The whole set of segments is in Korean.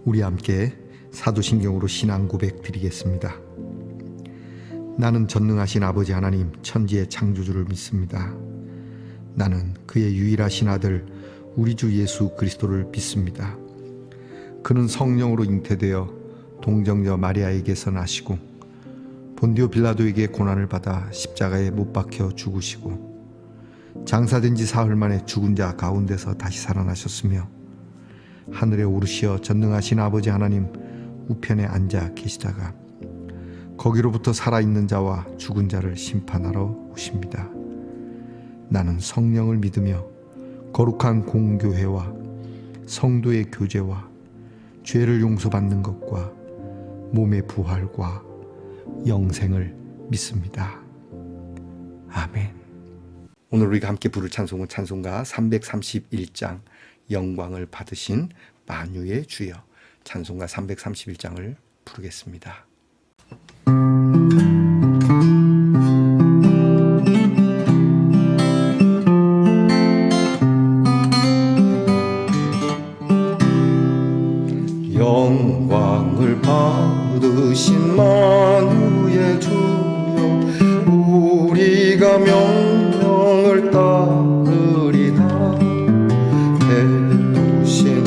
우리 함께 사도신경으로 신앙 고백 드리겠습니다. 나는 전능하신 아버지 하나님 천지의 창조주를 믿습니다. 나는 그의 유일하신 아들 우리 주 예수 그리스도를 믿습니다. 그는 성령으로 잉태되어 동정녀 마리아에게서 나시고 본디오 빌라도에게 고난을 받아 십자가에 못 박혀 죽으시고 장사된 지 사흘 만에 죽은 자 가운데서 다시 살아나셨으며 하늘에 오르시어 전능하신 아버지 하나님 우편에 앉아 계시다가 거기로부터 살아있는 자와 죽은 자를 심판하러 오십니다. 나는 성령을 믿으며 거룩한 공교회와 성도의 교제와 죄를 용서받는 것과 몸의 부활과 영생을 믿습니다. 아멘. 오늘 우리가 함께 부를 찬송은 찬송가 331장 영광을 받으신 만유의 주여, 찬송가 331장을 부르겠습니다. 영광을 받으신 만유의 주여, 우리가 명령을 따르리다. 해두시는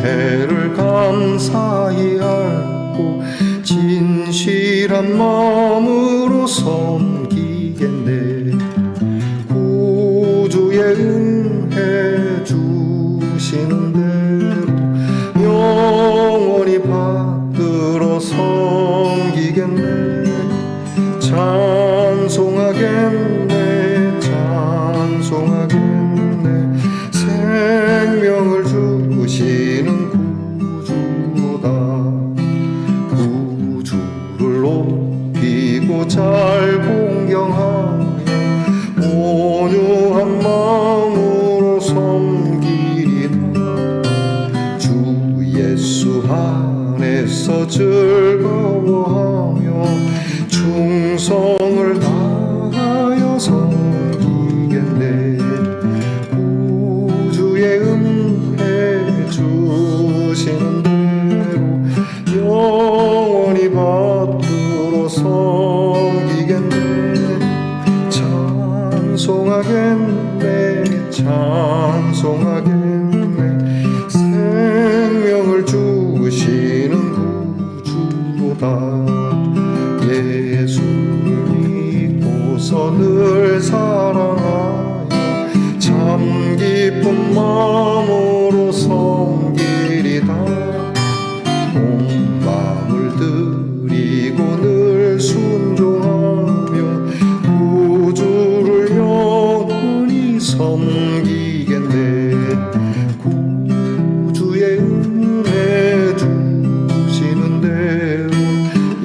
해를 감사히 알고 진실한 마음으로 섬기겠네. 구주의 은혜 주시는 대로 영원히 받들어 섬기겠네. 찬송하겠네, 찬송하겠네. 생명을 주시는 구주로다. 구주를 높이고 잘 공경하며 온유한 마음으로 섬기리다. 주 예수 안에서 즐거워하며 충성을 다하여 섬기겠네. 구주의 은혜 주시는 대로 영원히 받들어 섬기겠네. 찬송하겠네, 찬송하겠네. 생명을 주시는 구주로다. 예수를 믿고서 늘 사랑하여 참 기쁜 마음으로 섬기리다. 온 마음을 드리고 늘 순종하며 구주를 영원히 섬기겠네. 구주의 은혜 주시는 대로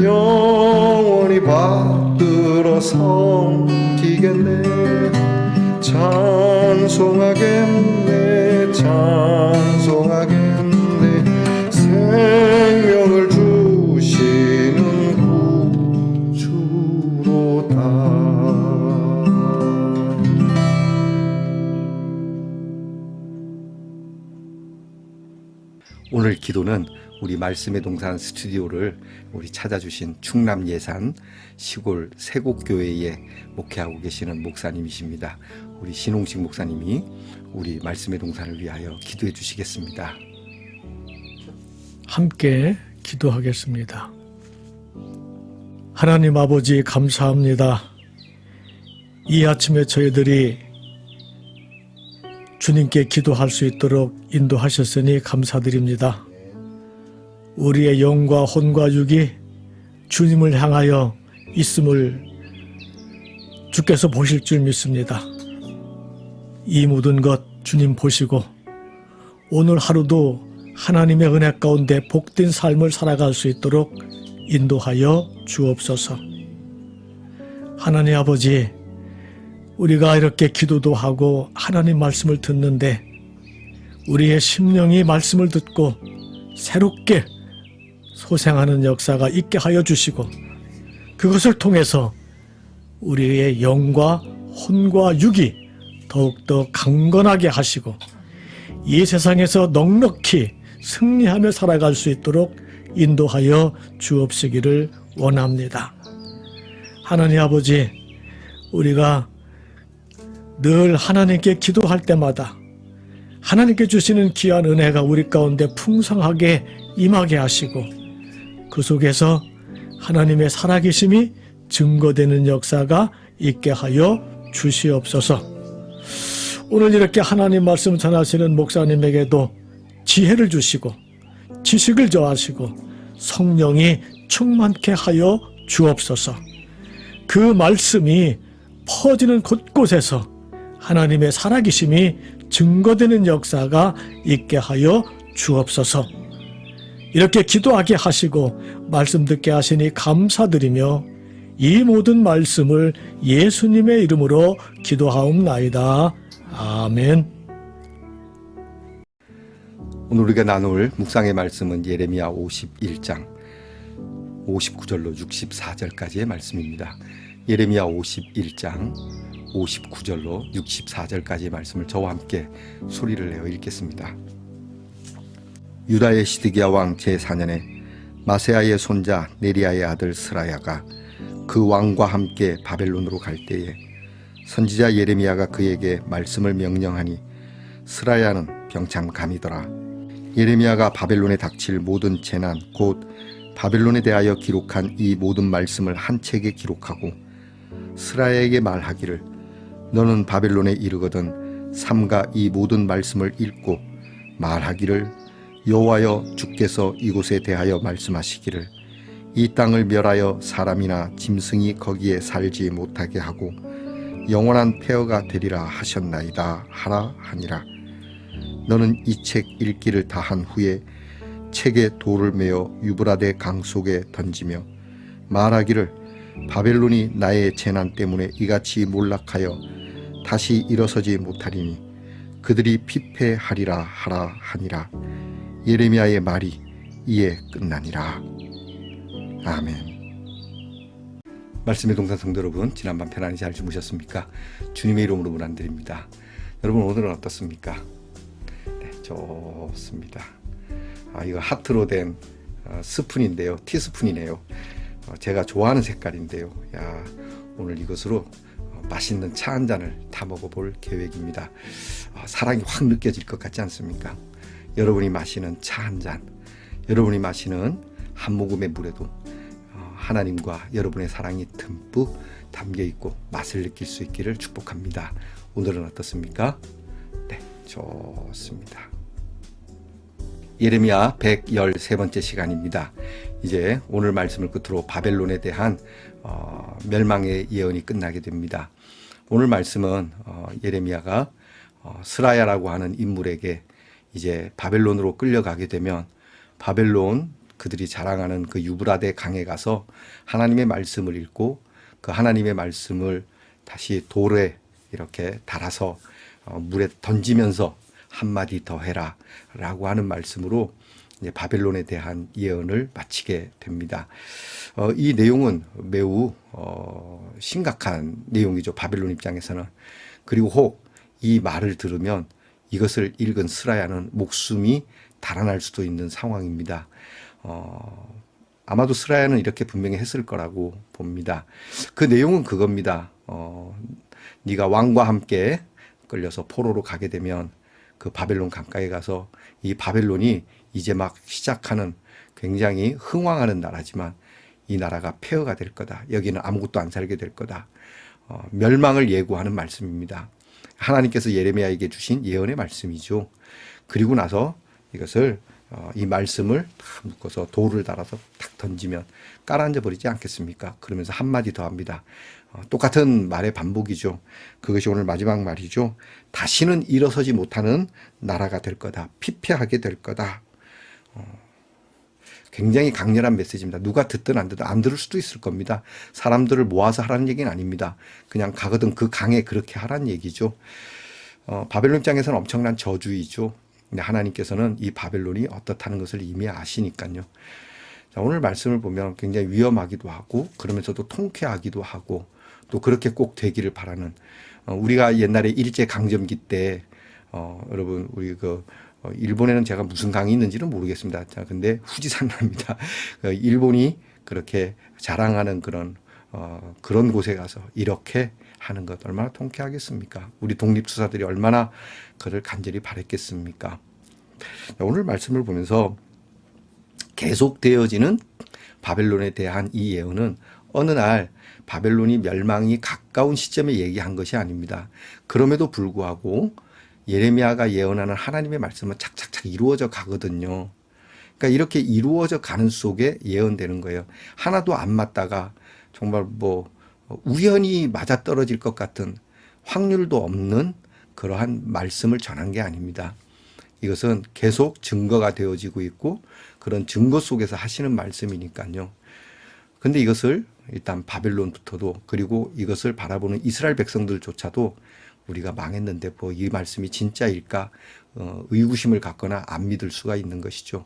영원히 받들어 섬기겠네. 찬송하겠네, 찬송하겠네. 생명을 주시는 구주로다. 오늘 기도는 우리 말씀의 동산 스튜디오를 우리 찾아주신 충남 예산 시골 세곡교회에 목회하고 계시는 목사님이십니다. 우리 신홍식 목사님이 우리 말씀의 동산을 위하여 기도해 주시겠습니다. 함께 기도하겠습니다. 하나님 아버지 감사합니다. 이 아침에 저희들이 주님께 기도할 수 있도록 인도하셨으니 감사드립니다. 우리의 영과 혼과 육이 주님을 향하여 있음을 주께서 보실 줄 믿습니다. 이 모든 것 주님 보시고 오늘 하루도 하나님의 은혜 가운데 복된 삶을 살아갈 수 있도록 인도하여 주옵소서. 하나님 아버지, 우리가 이렇게 기도도 하고 하나님 말씀을 듣는데 우리의 심령이 말씀을 듣고 새롭게 소생하는 역사가 있게 하여 주시고 그것을 통해서 우리의 영과 혼과 육이 더욱더 강건하게 하시고 이 세상에서 넉넉히 승리하며 살아갈 수 있도록 인도하여 주옵시기를 원합니다. 하나님 아버지, 우리가 늘 하나님께 기도할 때마다 하나님께 주시는 귀한 은혜가 우리 가운데 풍성하게 임하게 하시고 그 속에서 하나님의 살아계심이 증거되는 역사가 있게 하여 주시옵소서. 오늘 이렇게 하나님 말씀 전하시는 목사님에게도 지혜를 주시고 지식을 더하시고 성령이 충만케 하여 주옵소서. 그 말씀이 퍼지는 곳곳에서 하나님의 살아계심이 증거되는 역사가 있게 하여 주옵소서. 이렇게 기도하게 하시고 말씀 듣게 하시니 감사드리며 이 모든 말씀을 예수님의 이름으로 기도하옵나이다. 아멘. 오늘 우리가 나눌 묵상의 말씀은 예레미야 51장 59절로 64절까지의 말씀입니다. 예레미야 51장 59절로 64절까지의 말씀을 저와 함께 소리를 내어 읽겠습니다. 유다의 시드기야 왕 제4년에 마세야의 손자 네리야의 아들 스라야가 그 왕과 함께 바벨론으로 갈 때에 선지자 예레미야가 그에게 말씀을 명령하니 스라야는 병참감이더라. 예레미야가 바벨론에 닥칠 모든 재난 곧 바벨론에 대하여 기록한 이 모든 말씀을 한 책에 기록하고 스라야에게 말하기를 너는 바벨론에 이르거든 삼가 이 모든 말씀을 읽고 말하기를 여호와여 주께서 이곳에 대하여 말씀하시기를 이 땅을 멸하여 사람이나 짐승이 거기에 살지 못하게 하고 영원한 폐허가 되리라 하셨나이다 하라 하니라. 너는 이 책 읽기를 다 한 후에 책에 돌을 메어 유브라데 강 속에 던지며 말하기를 바벨론이 나의 재난 때문에 이같이 몰락하여 다시 일어서지 못하리니 그들이 피폐하리라 하라 하니라. 예레미야의 말이 이에 끝나니라. 아멘. 말씀의 동산 성도 여러분, 지난밤 편안히 잘 주무셨습니까? 주님의 이름으로 문안드립니다. 여러분 오늘은 어떻습니까? 네, 좋습니다. 이거 하트로 된 스푼인데요. 티스푼이네요. 제가 좋아하는 색깔인데요. 오늘 이것으로 맛있는 차 한 잔을 다 먹어볼 계획입니다. 사랑이 확 느껴질 것 같지 않습니까? 여러분이 마시는 차 한 잔, 여러분이 마시는 한 모금의 물에도 하나님과 여러분의 사랑이 듬뿍 담겨있고 맛을 느낄 수 있기를 축복합니다. 오늘은 어떻습니까? 네, 좋습니다. 예레미야 113번째 시간입니다. 이제 오늘 말씀을 끝으로 바벨론에 대한 멸망의 예언이 끝나게 됩니다. 오늘 말씀은 예레미야가 스라야라고 하는 인물에게 이제 바벨론으로 끌려가게 되면 바벨론 그들이 자랑하는 그 유브라데 강에 가서 하나님의 말씀을 읽고 그 하나님의 말씀을 다시 돌에 이렇게 달아서 물에 던지면서 한마디 더 해라 라고 하는 말씀으로 이제 바벨론에 대한 예언을 마치게 됩니다. 이 내용은 매우 심각한 내용이죠. 바벨론 입장에서는. 그리고 혹 이 말을 들으면 이것을 읽은 스라야는 목숨이 달아날 수도 있는 상황입니다. 아마도 스라야는 이렇게 분명히 했을 거라고 봅니다. 그 내용은 그겁니다. 네가 왕과 함께 끌려서 포로로 가게 되면 그 바벨론 강가에 가서 이 바벨론이 이제 막 시작하는 굉장히 흥왕하는 나라지만 이 나라가 폐허가 될 거다. 여기는 아무것도 안 살게 될 거다. 멸망을 예고하는 말씀입니다. 하나님께서 예레미야에게 주신 예언의 말씀이죠. 그리고 나서 이것을 이 말씀을 다 묶어서 돌을 달아서 탁 던지면 깔아앉아 버리지 않겠습니까? 그러면서 한마디 더 합니다. 똑같은 말의 반복이죠. 그것이 오늘 마지막 말이죠. 다시는 일어서지 못하는 나라가 될 거다. 피폐하게 될 거다. 굉장히 강렬한 메시지입니다. 누가 듣든 안 듣든 안 들을 수도 있을 겁니다. 사람들을 모아서 하라는 얘기는 아닙니다. 그냥 가거든 그 강에 그렇게 하라는 얘기죠. 바벨론 입장에서는 엄청난 저주이죠. 근데 하나님께서는 이 바벨론이 어떻다는 것을 이미 아시니까요. 자, 오늘 말씀을 보면 굉장히 위험하기도 하고 그러면서도 통쾌하기도 하고 또 그렇게 꼭 되기를 바라는 우리가 옛날에 일제 강점기 때 여러분 우리 그 일본에는 제가 무슨 강이 있는지는 모르겠습니다. 자, 근데 후지산납니다. 일본이 그렇게 자랑하는 그런 곳에 가서 이렇게 하는 것 얼마나 통쾌하겠습니까? 우리 독립투사들이 얼마나 그를 간절히 바랬겠습니까? 오늘 말씀을 보면서 계속되어지는 바벨론에 대한 이 예언은 어느 날 바벨론이 멸망이 가까운 시점에 얘기한 것이 아닙니다. 그럼에도 불구하고 예레미야가 예언하는 하나님의 말씀은 착착착 이루어져 가거든요. 그러니까 이렇게 이루어져 가는 속에 예언되는 거예요. 하나도 안 맞다가 정말 뭐 우연히 맞아떨어질 것 같은 확률도 없는 그러한 말씀을 전한 게 아닙니다. 이것은 계속 증거가 되어지고 있고 그런 증거 속에서 하시는 말씀이니까요. 근데 이것을 일단 바벨론부터도 그리고 이것을 바라보는 이스라엘 백성들조차도 우리가 망했는데 뭐 이 말씀이 진짜일까 의구심을 갖거나 안 믿을 수가 있는 것이죠.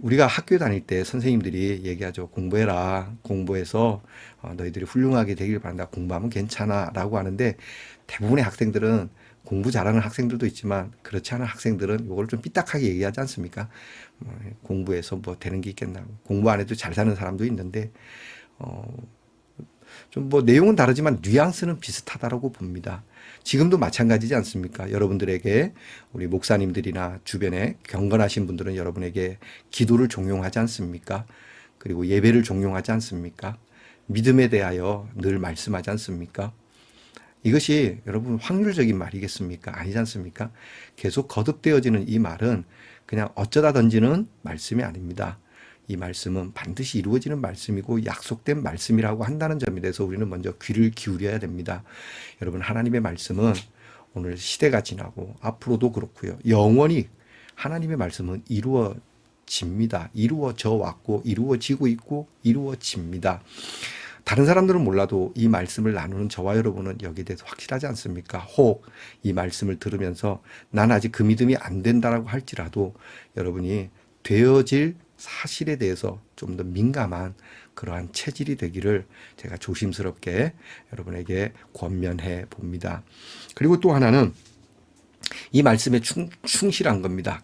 우리가 학교 다닐 때 선생님들이 얘기하죠. 공부해라. 공부해서 너희들이 훌륭하게 되길 바란다. 공부하면 괜찮아. 라고 하는데 대부분의 학생들은 공부 잘하는 학생들도 있지만 그렇지 않은 학생들은 이걸 좀 삐딱하게 얘기하지 않습니까? 공부해서 뭐 되는 게 있겠나. 공부 안 해도 잘 사는 사람도 있는데 좀 뭐 내용은 다르지만 뉘앙스는 비슷하다라고 봅니다. 지금도 마찬가지지 않습니까? 여러분들에게 우리 목사님들이나 주변에 경건하신 분들은 여러분에게 기도를 종용하지 않습니까? 그리고 예배를 종용하지 않습니까? 믿음에 대하여 늘 말씀하지 않습니까? 이것이 여러분 확률적인 말이겠습니까? 아니지 않습니까? 계속 거듭되어지는 이 말은 그냥 어쩌다 던지는 말씀이 아닙니다. 이 말씀은 반드시 이루어지는 말씀이고 약속된 말씀이라고 한다는 점에 대해서 우리는 먼저 귀를 기울여야 됩니다. 여러분 하나님의 말씀은 오늘 시대가 지나고 앞으로도 그렇고요. 영원히 하나님의 말씀은 이루어집니다. 이루어져 왔고 이루어지고 있고 이루어집니다. 다른 사람들은 몰라도 이 말씀을 나누는 저와 여러분은 여기에 대해서 확실하지 않습니까? 혹 이 말씀을 들으면서 난 아직 그 믿음이 안 된다라고 할지라도 여러분이 되어질 사실에 대해서 좀 더 민감한 그러한 체질이 되기를 제가 조심스럽게 여러분에게 권면해 봅니다. 그리고 또 하나는 이 말씀에 충실한 겁니다.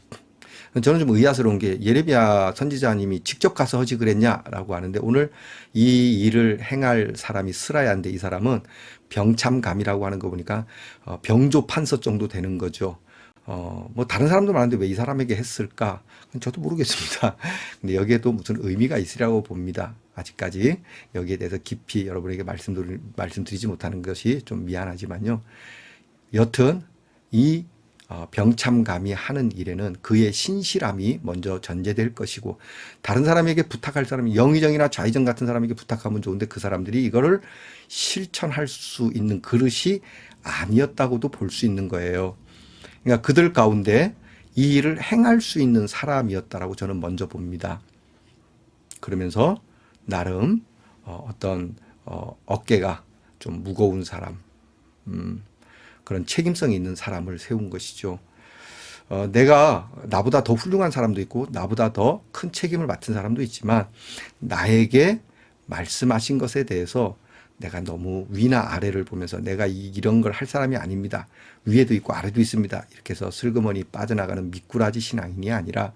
저는 좀 의아스러운 게 예레미야 선지자님이 직접 가서 허직을 했냐라고 하는데 오늘 이 일을 행할 사람이 스라야인데 이 사람은 병참감이라고 하는 거 보니까 병조 판서 정도 되는 거죠. 뭐 다른 사람도 많은데 왜 이 사람에게 했을까? 저도 모르겠습니다. 근데 여기에도 무슨 의미가 있으리라고 봅니다. 아직까지 여기에 대해서 깊이 여러분에게 말씀드리지 못하는 것이 좀 미안하지만요. 여튼 이 병참감이 하는 일에는 그의 신실함이 먼저 전제될 것이고 다른 사람에게 부탁할 사람이 영의정이나 좌의정 같은 사람에게 부탁하면 좋은데 그 사람들이 이거를 실천할 수 있는 그릇이 아니었다고도 볼 수 있는 거예요. 그러니까 그들 가운데 이 일을 행할 수 있는 사람이었다라고 저는 먼저 봅니다. 그러면서 나름 어떤 어깨가 좀 무거운 사람, 그런 책임성이 있는 사람을 세운 것이죠. 나보다 더 훌륭한 사람도 있고 나보다 더 큰 책임을 맡은 사람도 있지만 나에게 말씀하신 것에 대해서 내가 너무 위나 아래를 보면서 내가 이런 걸 할 사람이 아닙니다. 위에도 있고 아래도 있습니다. 이렇게 해서 슬그머니 빠져나가는 미꾸라지 신앙인이 아니라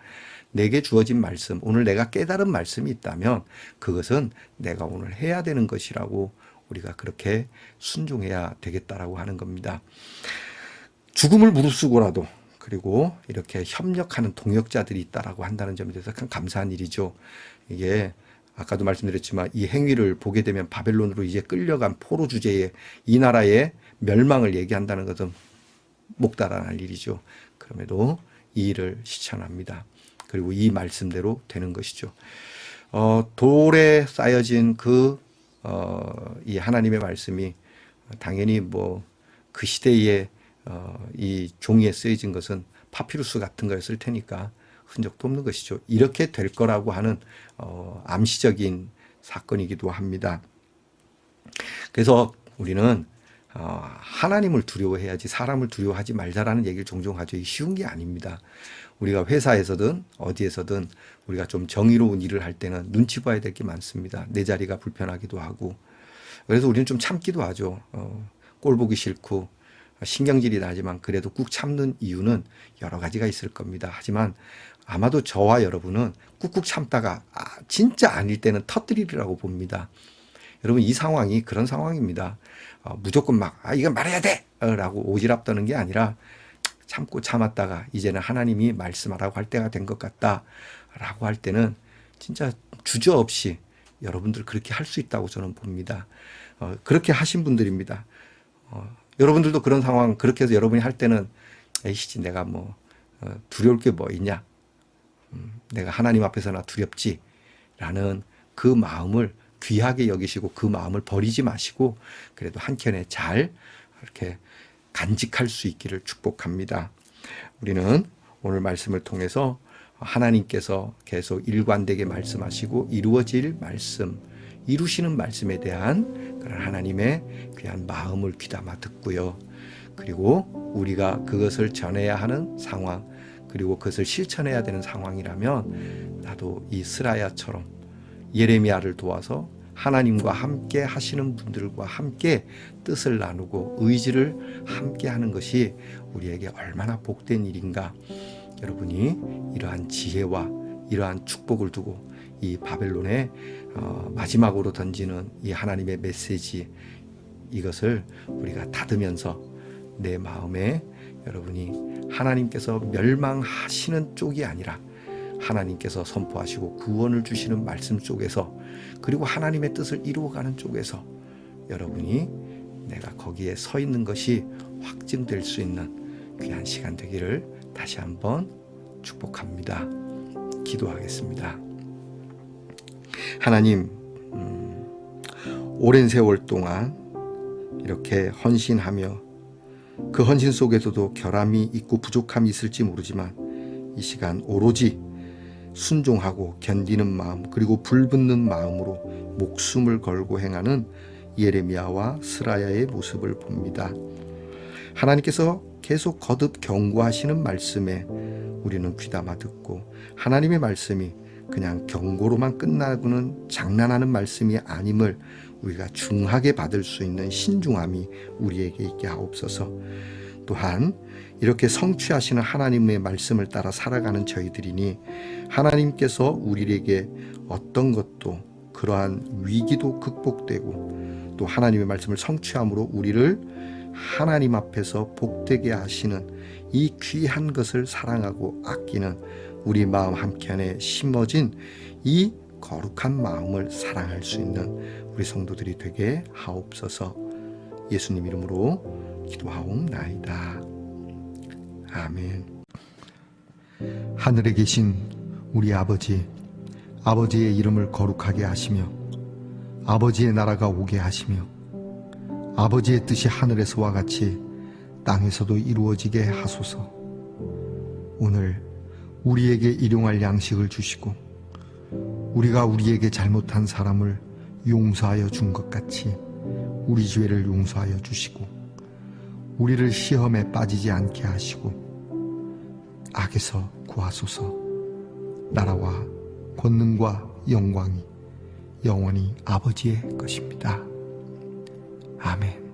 내게 주어진 말씀, 오늘 내가 깨달은 말씀이 있다면 그것은 내가 오늘 해야 되는 것이라고 우리가 그렇게 순종해야 되겠다라고 하는 겁니다. 죽음을 무릅쓰고라도 그리고 이렇게 협력하는 동역자들이 있다라고 한다는 점에 대해서 참 감사한 일이죠. 이게 아까도 말씀드렸지만 이 행위를 보게 되면 바벨론으로 이제 끌려간 포로 주제에 이 나라의 멸망을 얘기한다는 것은 목달아날 일이죠. 그럼에도 이 일을 실천합니다. 그리고 이 말씀대로 되는 것이죠. 돌에 쌓여진 이 하나님의 말씀이 당연히 뭐 그 시대에 이 종이에 쓰여진 것은 파피루스 같은 거였을 테니까 흔적도 없는 것이죠. 이렇게 될 거라고 하는 암시적인 사건이기도 합니다. 그래서 우리는 하나님을 두려워해야지 사람을 두려워하지 말자라는 얘기를 종종 하죠. 이게 쉬운 게 아닙니다. 우리가 회사에서든 어디에서든 우리가 좀 정의로운 일을 할 때는 눈치 봐야 될 게 많습니다. 내 자리가 불편하기도 하고 그래서 우리는 좀 참기도 하죠. 꼴 보기 싫고 신경질이 나지만 그래도 꾹 참는 이유는 여러 가지가 있을 겁니다. 하지만 아마도 저와 여러분은 꾹꾹 참다가 진짜 아닐 때는 터뜨리리라고 봅니다. 여러분, 이 상황이 그런 상황입니다. 무조건 막 이건 말해야 돼! 라고 오지랖 떠는 게 아니라 참고 참았다가 이제는 하나님이 말씀하라고 할 때가 된 것 같다 라고 할 때는 진짜 주저없이 여러분들 그렇게 할 수 있다고 저는 봅니다. 그렇게 하신 분들입니다. 여러분들도 그런 상황 그렇게 해서 여러분이 할 때는 에이씨 내가 뭐 두려울 게 뭐 있냐, 내가 하나님 앞에서나 두렵지 라는 그 마음을 귀하게 여기시고 그 마음을 버리지 마시고 그래도 한켠에 잘 이렇게 간직할 수 있기를 축복합니다. 우리는 오늘 말씀을 통해서 하나님께서 계속 일관되게 말씀하시고 이루어질 말씀, 이루시는 말씀에 대한 그런 하나님의 귀한 마음을 귀담아 듣고요. 그리고 우리가 그것을 전해야 하는 상황, 그리고 그것을 실천해야 되는 상황이라면 나도 이 스라야처럼 예레미야를 도와서 하나님과 함께 하시는 분들과 함께 뜻을 나누고 의지를 함께 하는 것이 우리에게 얼마나 복된 일인가. 여러분이 이러한 지혜와 이러한 축복을 두고 이 바벨론의 마지막으로 던지는 이 하나님의 메시지, 이것을 우리가 닫으면서 내 마음에 여러분이 하나님께서 멸망하시는 쪽이 아니라 하나님께서 선포하시고 구원을 주시는 말씀 쪽에서, 그리고 하나님의 뜻을 이루어가는 쪽에서 여러분이 내가 거기에 서 있는 것이 확증될 수 있는 귀한 시간 되기를 다시 한번 축복합니다. 기도하겠습니다. 하나님, 오랜 세월 동안 이렇게 헌신하며 그 헌신 속에서도 결함이 있고 부족함이 있을지 모르지만 이 시간 오로지 순종하고 견디는 마음, 그리고 불붙는 마음으로 목숨을 걸고 행하는 예레미야와 스라야의 모습을 봅니다. 하나님께서 계속 거듭 경고하시는 말씀에 우리는 귀담아 듣고, 하나님의 말씀이 그냥 경고로만 끝나고는 장난하는 말씀이 아님을 우리가 중하게 받을 수 있는 신중함이 우리에게 있게 하옵소서. 또한 이렇게 성취하시는 하나님의 말씀을 따라 살아가는 저희들이니 하나님께서 우리에게 어떤 것도 그러한 위기도 극복되고 또 하나님의 말씀을 성취함으로 우리를 하나님 앞에서 복되게 하시는 이 귀한 것을 사랑하고 아끼는 우리 마음 한켠에 심어진 이 거룩한 마음을 사랑할 수 있는 우리 성도들이 되게 하옵소서. 예수님 이름으로 기도하옵나이다. 아멘. 하늘에 계신 우리 아버지, 아버지의 이름을 거룩하게 하시며 아버지의 나라가 오게 하시며 아버지의 뜻이 하늘에서와 같이 땅에서도 이루어지게 하소서. 오늘 우리에게 일용할 양식을 주시고 우리가 우리에게 잘못한 사람을 용서하여 준 것 같이 우리 죄를 용서하여 주시고 우리를 시험에 빠지지 않게 하시고 악에서 구하소서. 나라와 권능과 영광이 영원히 아버지의 것입니다. 아멘.